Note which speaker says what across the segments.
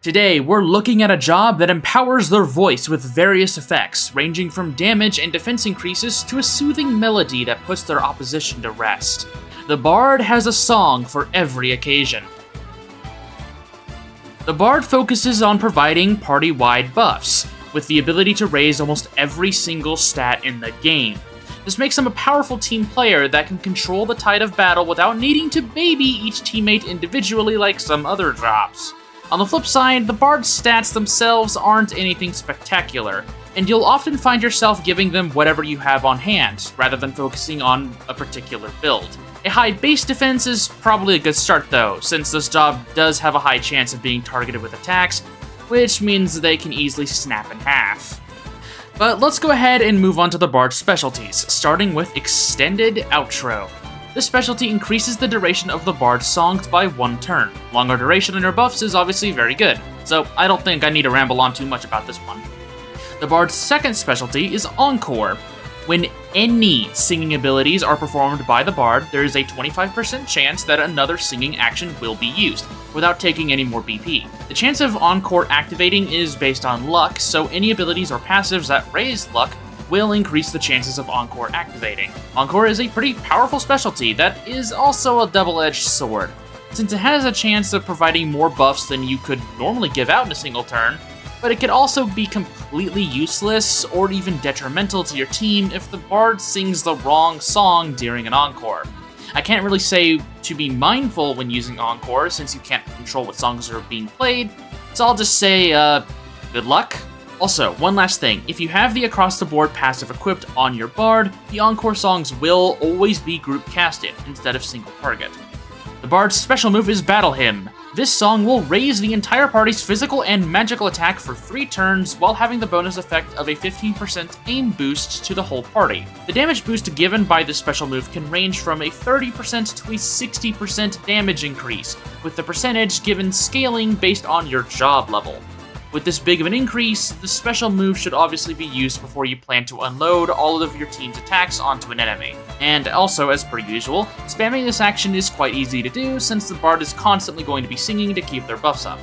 Speaker 1: Today, we're looking at a job that empowers their voice with various effects, ranging from damage and defense increases to a soothing melody that puts their opposition to rest. The Bard has a song for every occasion. The Bard focuses on providing party-wide buffs, with the ability to raise almost every single stat in the game. This makes him a powerful team player that can control the tide of battle without needing to baby each teammate individually like some other drops. On the flip side, the Bard's stats themselves aren't anything spectacular, and you'll often find yourself giving them whatever you have on hand, rather than focusing on a particular build. A high base defense is probably a good start though, since this job does have a high chance of being targeted with attacks, which means they can easily snap in half. But let's go ahead and move on to the Bard's specialties, starting with Extended Outro. This specialty increases the duration of the Bard's songs by 1 turn. Longer duration on your buffs is obviously very good, so I don't think I need to ramble on too much about this one. The Bard's second specialty is Encore. When any singing abilities are performed by the Bard, there is a 25% chance that another singing action will be used, without taking any more BP. The chance of Encore activating is based on luck, so any abilities or passives that raise luck will increase the chances of Encore activating. Encore is a pretty powerful specialty that is also a double-edged sword, since it has a chance of providing more buffs than you could normally give out in a single turn, but it could also be completely useless or even detrimental to your team if the Bard sings the wrong song during an Encore. I can't really say to be mindful when using Encore since you can't control what songs are being played, so I'll just say, good luck. Also, one last thing, if you have the across-the-board passive equipped on your Bard, the Encore songs will always be group casted instead of single target. The Bard's special move is Battle Hymn. This song will raise the entire party's physical and magical attack for 3 turns while having the bonus effect of a 15% aim boost to the whole party. The damage boost given by this special move can range from a 30% to a 60% damage increase, with the percentage given scaling based on your job level. With this big of an increase, the special move should obviously be used before you plan to unload all of your team's attacks onto an enemy. And also, as per usual, spamming this action is quite easy to do since the Bard is constantly going to be singing to keep their buffs up.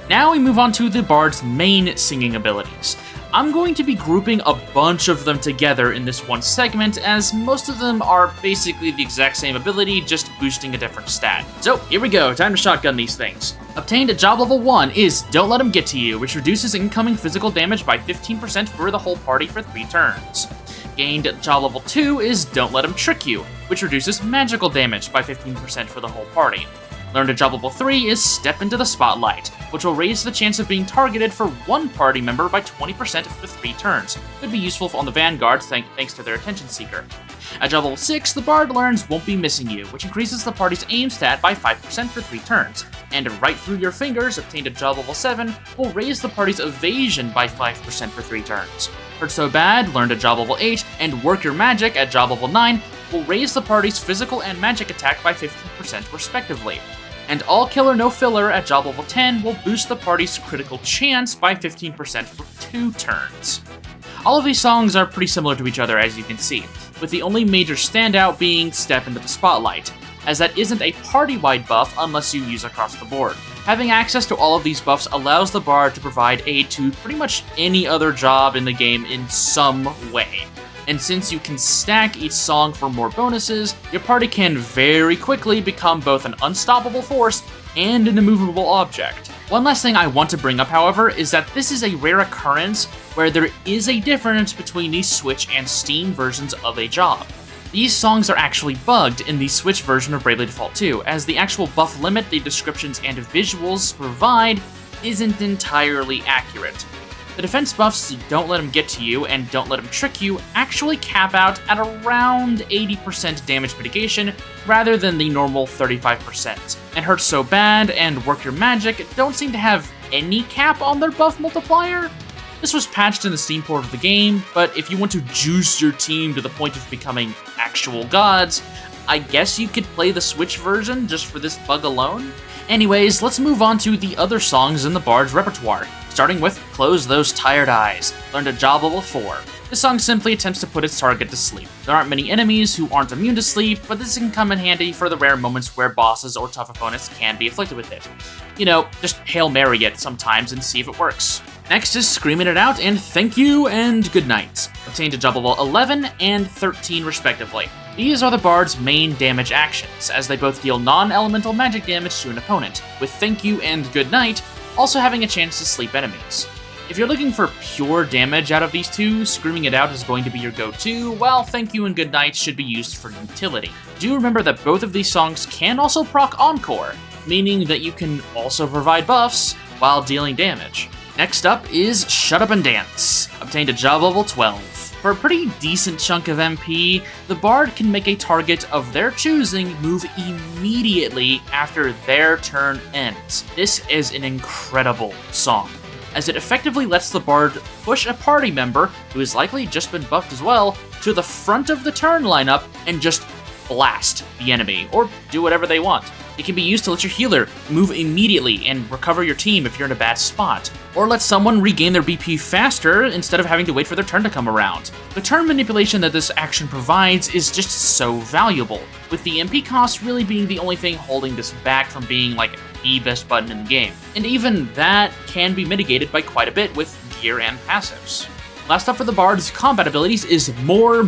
Speaker 1: Now we move on to the Bard's main singing abilities. I'm going to be grouping a bunch of them together in this one segment, as most of them are basically the exact same ability, just boosting a different stat. So here we go, time to shotgun these things. Obtained at job level 1 is Don't Let Him Get to You, which reduces incoming physical damage by 15% for the whole party for 3 turns. Gained at job level 2 is Don't Let Him Trick You, which reduces magical damage by 15% for the whole party. Learned at job level 3 is Step Into the Spotlight, which will raise the chance of being targeted for 1 party member by 20% for 3 turns. Could be useful on the Vanguard thanks to their Attention Seeker. At job level 6, the Bard learns Won't Be Missing You, which increases the party's aim stat by 5% for 3 turns. And Right Through Your Fingers, obtained at job level 7, will raise the party's evasion by 5% for 3 turns. Hurt So Bad, learned at job level 8, and Work Your Magic at job level 9, will raise the party's physical and magic attack by 15% respectively. And All Killer No Filler at job level 10 will boost the party's critical chance by 15% for 2 turns. All of these songs are pretty similar to each other, as you can see, with the only major standout being Step Into the Spotlight, as that isn't a party-wide buff unless you use across the board. Having access to all of these buffs allows the Bard to provide aid to pretty much any other job in the game in some way. And since you can stack each song for more bonuses, your party can very quickly become both an unstoppable force and an immovable object. One last thing I want to bring up, however, is that this is a rare occurrence where there is a difference between the Switch and Steam versions of a job. These songs are actually bugged in the Switch version of Bravely Default 2, as the actual buff limit the descriptions and visuals provide isn't entirely accurate. The defense buffs Don't Let Him Get to You and Don't Let Him Trick You actually cap out at around 80% damage mitigation rather than the normal 35%. And Hurt So Bad and Work Your Magic don't seem to have any cap on their buff multiplier. This was patched in the Steam port of the game, but if you want to juice your team to the point of becoming actual gods, I guess you could play the Switch version just for this bug alone. Anyways, let's move on to the other songs in the Bard's repertoire. starting with Close Those Tired Eyes, learned at job level 4. This song simply attempts to put its target to sleep. There aren't many enemies who aren't immune to sleep, but this can come in handy for the rare moments where bosses or tough opponents can be afflicted with it. You know, just Hail Mary it sometimes and see if it works. Next is Screaming It Out and Thank You and Good Night, obtained at job level 11 and 13 respectively. These are the Bard's main damage actions, as they both deal non-elemental magic damage to an opponent, with Thank You and Good Night also having a chance to sleep enemies. If you're looking for pure damage out of these two, Screaming It Out is going to be your go-to, while Thank You and Good Night should be used for utility. Do remember that both of these songs can also proc Encore, meaning that you can also provide buffs while dealing damage. Next up is Shut Up and Dance, obtained at job level 12. For a pretty decent chunk of MP, the Bard can make a target of their choosing move immediately after their turn ends. This is an incredible song, as it effectively lets the Bard push a party member, who has likely just been buffed as well, to the front of the turn lineup and just blast the enemy, or do whatever they want. It can be used to let your healer move immediately and recover your team if you're in a bad spot, or let someone regain their BP faster instead of having to wait for their turn to come around. The turn manipulation that this action provides is just so valuable, with the MP cost really being the only thing holding this back from being like the best button in the game. And even that can be mitigated by quite a bit with gear and passives. Last up for the Bard's combat abilities is More,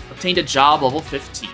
Speaker 1: obtained at job level 15.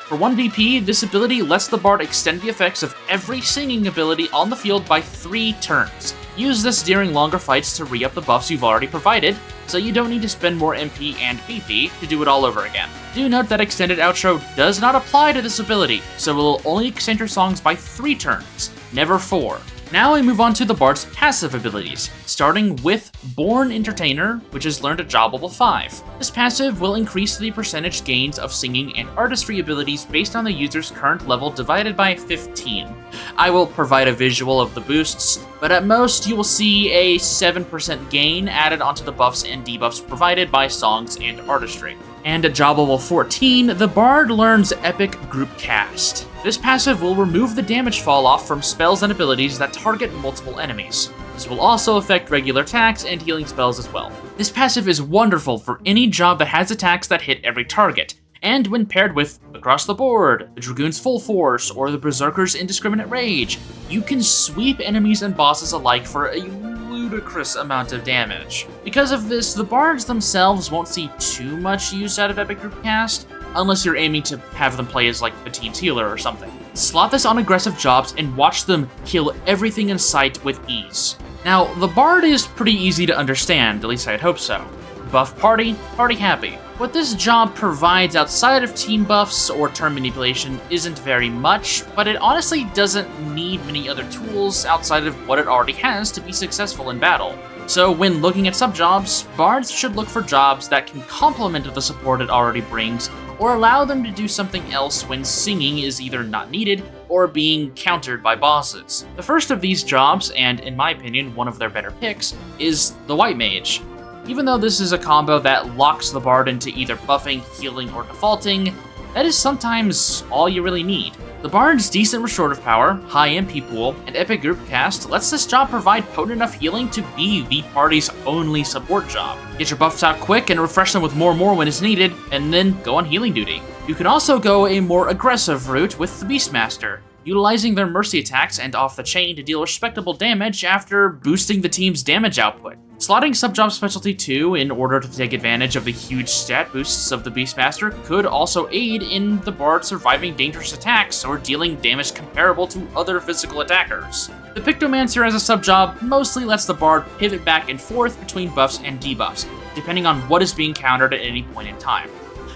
Speaker 1: For 1 BP, this ability lets the Bard extend the effects of every singing ability on the field by 3 turns. Use this during longer fights to re-up the buffs you've already provided, so you don't need to spend more MP and BP to do it all over again. Do note that extended outro does not apply to this ability, so it will only extend your songs by 3 turns, never 4. Now we move on to the Bard's passive abilities, starting with Born Entertainer, which is learned at job level 5. This passive will increase the percentage gains of singing and artistry abilities based on the user's current level divided by 15. I will provide a visual of the boosts, but at most you will see a 7% gain added onto the buffs and debuffs provided by songs and artistry. And at job level 14, the Bard learns Epic Group Cast. This passive will remove the damage fall-off from spells and abilities that target multiple enemies. This will also affect regular attacks and healing spells as well. This passive is wonderful for any job that has attacks that hit every target, and when paired with Across the Board, the Dragoon's Full Force, or the Berserker's Indiscriminate Rage, you can sweep enemies and bosses alike for a ludicrous amount of damage. Because of this, the Bards themselves won't see too much use out of Epic Group Cast, unless you're aiming to have them play as like the team's healer or something. Slot this on aggressive jobs and watch them kill everything in sight with ease. Now, the Bard is pretty easy to understand, at least I'd hope so. Buff party, party happy. What this job provides outside of team buffs or turn manipulation isn't very much, but it honestly doesn't need many other tools outside of what it already has to be successful in battle. So when looking at sub-jobs, Bards should look for jobs that can complement the support it already brings, or allow them to do something else when singing is either not needed or being countered by bosses. The first of these jobs, and in my opinion one of their better picks, is the White Mage. Even though this is a combo that locks the Bard into either buffing, healing, or defaulting, that is sometimes all you really need. The Bard's decent restorative power, high MP pool, and epic group cast lets this job provide potent enough healing to be the party's only support job. Get your buffs out quick and refresh them with more when is needed, and then go on healing duty. You can also go a more aggressive route with the Beastmaster, utilizing their mercy attacks and off the chain to deal respectable damage after boosting the team's damage output. Slotting Subjob Specialty 2 in order to take advantage of the huge stat boosts of the Beastmaster could also aid in the Bard surviving dangerous attacks or dealing damage comparable to other physical attackers. The Pictomancer as a subjob mostly lets the Bard pivot back and forth between buffs and debuffs, depending on what is being countered at any point in time.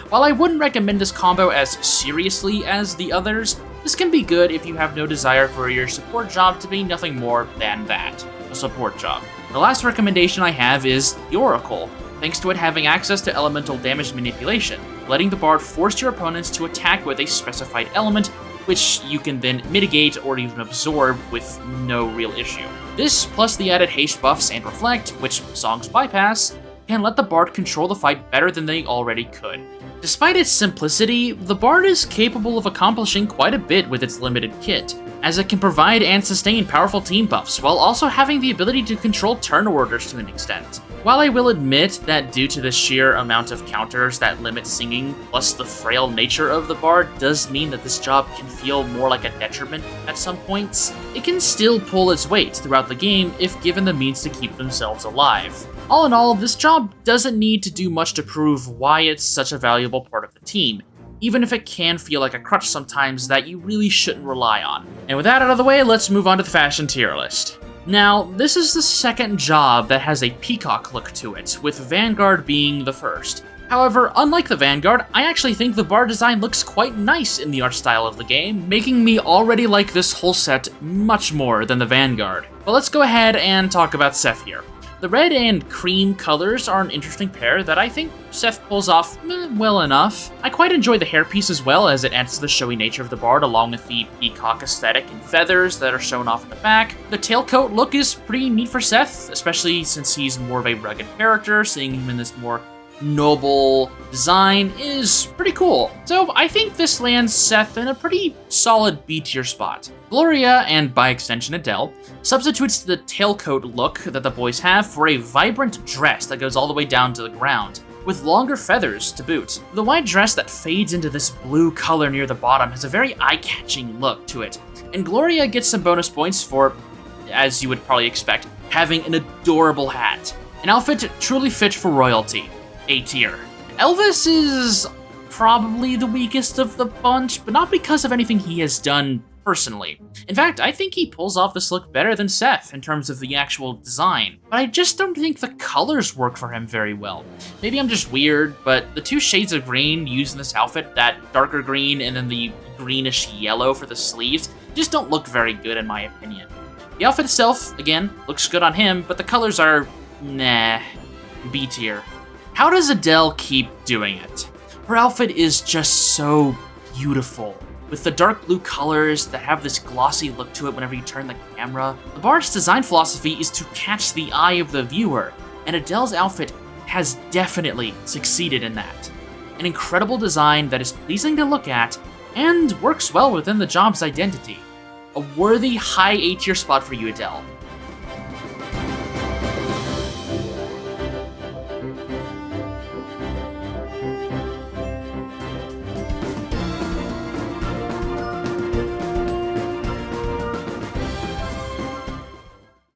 Speaker 1: While I wouldn't recommend this combo as seriously as the others, this can be good if you have no desire for your support job to be nothing more than that, a support job. The last recommendation I have is the Oracle, thanks to it having access to elemental damage manipulation, letting the Bard force your opponents to attack with a specified element, which you can then mitigate or even absorb with no real issue. This, plus the added haste buffs and reflect, which songs bypass, can let the Bard control the fight better than they already could. Despite its simplicity, the Bard is capable of accomplishing quite a bit with its limited kit. as it can provide and sustain powerful team buffs, while also having the ability to control turn orders to an extent. While I will admit that due to the sheer amount of counters that limit singing, plus the frail nature of the bard does mean that this job can feel more like a detriment at some points, it can still pull its weight throughout the game if given the means to keep themselves alive. All in all, this job doesn't need to do much to prove why it's such a valuable part of the team, even if it can feel like a crutch sometimes that you really shouldn't rely on. And with that out of the way, let's move on to the fashion tier list. Now, this is the second job that has a peacock look to it, with Vanguard being the first. However, unlike the Vanguard, I actually think the bar design looks quite nice in the art style of the game, making me already like this whole set much more than the Vanguard. But let's go ahead and talk about Seth here. The red and cream colors are an interesting pair that I think Seth pulls off well enough. I quite enjoy the hairpiece as well, as it adds to the showy nature of the bard along with the peacock aesthetic and feathers that are shown off in the back. The tailcoat look is pretty neat for Seth, especially since he's more of a rugged character. Seeing him in this more noble design is pretty cool. So I think this lands Seth in a pretty solid B tier spot. Gloria, and by extension Adele, substitutes the tailcoat look that the boys have for a vibrant dress that goes all the way down to the ground, with longer feathers to boot. The white dress that fades into this blue color near the bottom has a very eye-catching look to it, and Gloria gets some bonus points for, as you would probably expect, having an adorable hat. An outfit truly fit for royalty. A tier. Elvis is probably the weakest of the bunch, but not because of anything he has done personally. In fact, I think he pulls off this look better than Seth in terms of the actual design, but I just don't think the colors work for him very well. Maybe I'm just weird, but the two shades of green used in this outfit, that darker green and then the greenish yellow for the sleeves, just don't look very good in my opinion. The outfit itself, again, looks good on him, but the colors are, nah, B tier. How does Adele keep doing it? Her outfit is just so beautiful, with the dark blue colors that have this glossy look to it whenever you turn the camera. The bard's design philosophy is to catch the eye of the viewer, and Adele's outfit has definitely succeeded in that. An incredible design that is pleasing to look at, and works well within the job's identity. A worthy high A tier spot for you, Adele.